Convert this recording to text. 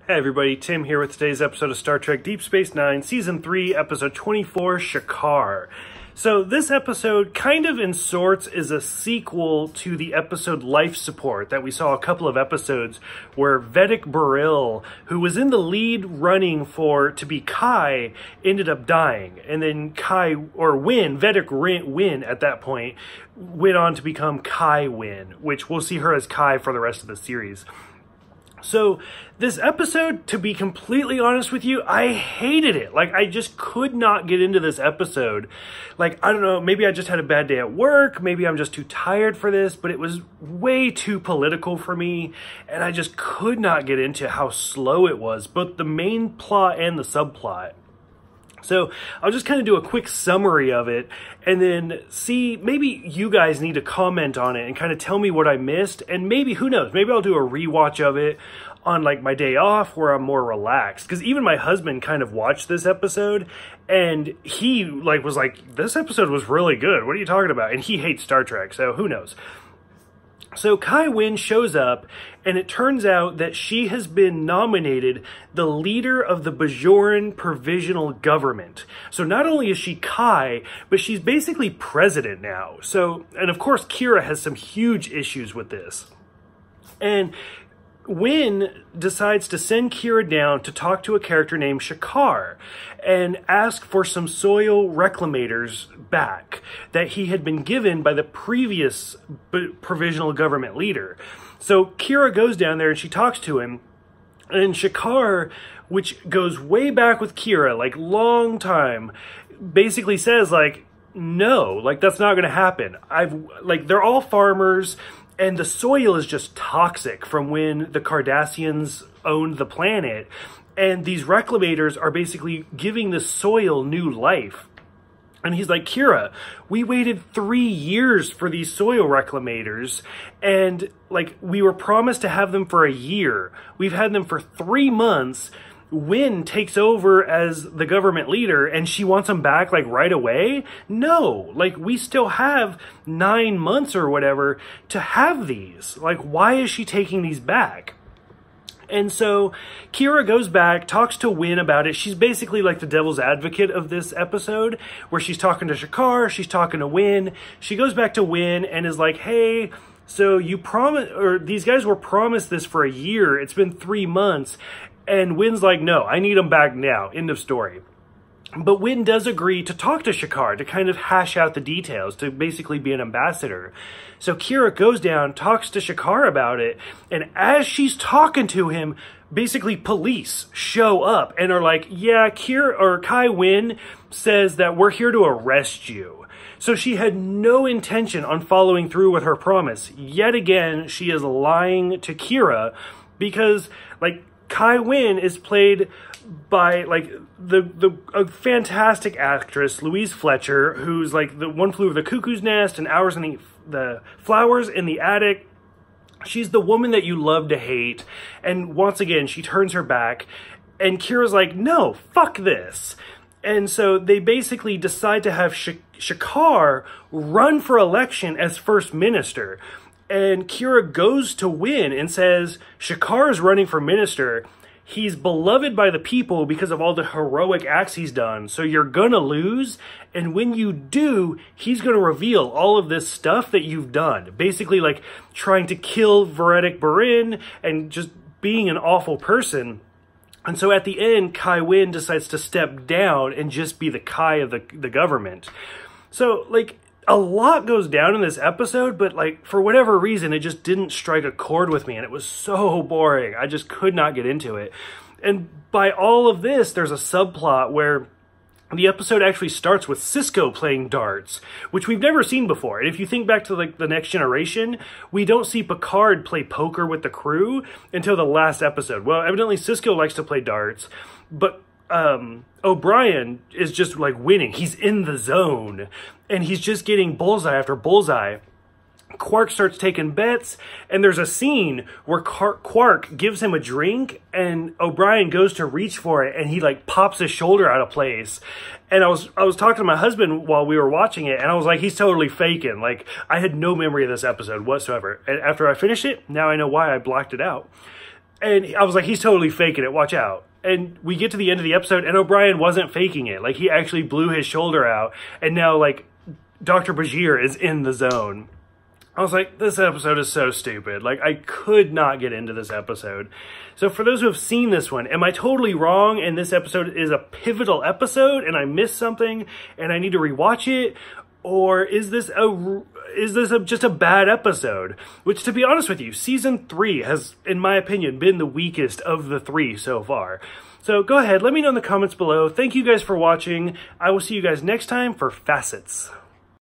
Hey everybody, Tim here with today's episode of Star Trek Deep Space Nine, Season 3, Episode 24, Shakaar. So this episode kind of in sorts is a sequel to the episode Life Support that we saw a couple of episodes where Vedic Burrell, who was in the lead running to be Kai, ended up dying. And then Vedic Winn at that point, went on to become Kai Winn, which we'll see her as Kai for the rest of the series. So this episode, to be completely honest with you, I hated it. Like, I just could not get into this episode. Like, I don't know, maybe I just had a bad day at work. Maybe I'm just too tired for this, but it was way too political for me. And I just could not get into how slow it was, both the main plot and the subplot. So I'll just kind of do a quick summary of it and then see, maybe you guys need to comment on it and kind of tell me what I missed. And maybe, who knows, maybe I'll do a rewatch of it on like my day off where I'm more relaxed. Because even my husband kind of watched this episode and he was like, this episode was really good. What are you talking about? And he hates Star Trek, so who knows. So Kai Winn shows up, and it turns out that she has been nominated the leader of the Bajoran Provisional Government. So not only is she Kai, but she's basically president now. So, and of course, Kira has some huge issues with this. And Winn decides to send Kira down to talk to a character named Shakaar and ask for some soil reclamators back that he had been given by the previous provisional government leader. So Kira goes down there and she talks to him, and Shakaar, which goes way back with Kira, like long time, basically says like, no, like that's not going to happen. They're all farmers. And the soil is just toxic from when the Cardassians owned the planet. And these reclamators are basically giving the soil new life. And he's like, Kira, we waited 3 years for these soil reclamators. And like, we were promised to have them for a year. We've had them for 3 months. Winn takes over as the government leader and she wants them back like right away? No, like we still have 9 months or whatever to have these. Like, why is she taking these back? And so Kira goes back, talks to Winn about it. She's basically like the devil's advocate of this episode, where she's talking to Shakaar, she's talking to Winn. She goes back to Winn and is like, hey, so you promised, or these guys were promised this for a year. It's been 3 months. And Winn's like, no, I need them back now. End of story. But Winn does agree to talk to Shakaar to kind of hash out the details, to basically be an ambassador. So Kira goes down, talks to Shakaar about it, and as she's talking to him, basically police show up and are like, yeah, Kai Winn says that we're here to arrest you. So she had no intention on following through with her promise. Yet again, she is lying to Kira because, like, Kai Winn is played by like a fantastic actress, Louise Fletcher, who's like the One Flew Over the Cuckoo's Nest and Hours in the Flowers in the Attic. She's the woman that you love to hate. And once again, she turns her back and Kira's like, no, fuck this. And so they basically decide to have Shakaar run for election as first minister. And Kira goes to Winn and says, Shakaar is running for minister. He's beloved by the people because of all the heroic acts he's done. So you're going to lose. And when you do, he's going to reveal all of this stuff that you've done. Basically, like trying to kill Vedic Burrell and just being an awful person. And so at the end, Kai Winn decides to step down and just be the Kai of the government. So, like, a lot goes down in this episode, but like for whatever reason, it just didn't strike a chord with me and it was so boring. I just could not get into it. And by all of this, there's a subplot where the episode actually starts with Sisko playing darts, which we've never seen before. And if you think back to like the Next Generation, we don't see Picard play poker with the crew until the last episode. Well, evidently Sisko likes to play darts, but O'Brien is just like winning. He's in the zone and he's just getting bullseye after bullseye. Quark starts taking bets, and there's a scene where Quark gives him a drink and O'Brien goes to reach for it and he like pops his shoulder out of place. And I was talking to my husband while we were watching it and I was like, he's totally faking. Like, I had no memory of this episode whatsoever. And after I finished it, now I know why I blocked it out. And I was like, he's totally faking it, watch out. And we get to the end of the episode, and O'Brien wasn't faking it. Like, he actually blew his shoulder out, and now, like, Dr. Bajir is in the zone. I was like, this episode is so stupid. Like, I could not get into this episode. So for those who have seen this one, am I totally wrong and this episode is a pivotal episode and I missed something and I need to rewatch it? Or is this just a bad episode? Which, to be honest with you, season 3 has, in my opinion, been the weakest of the 3 so far. So go ahead, let me know in the comments below. Thank you guys for watching. I will see you guys next time for Facets.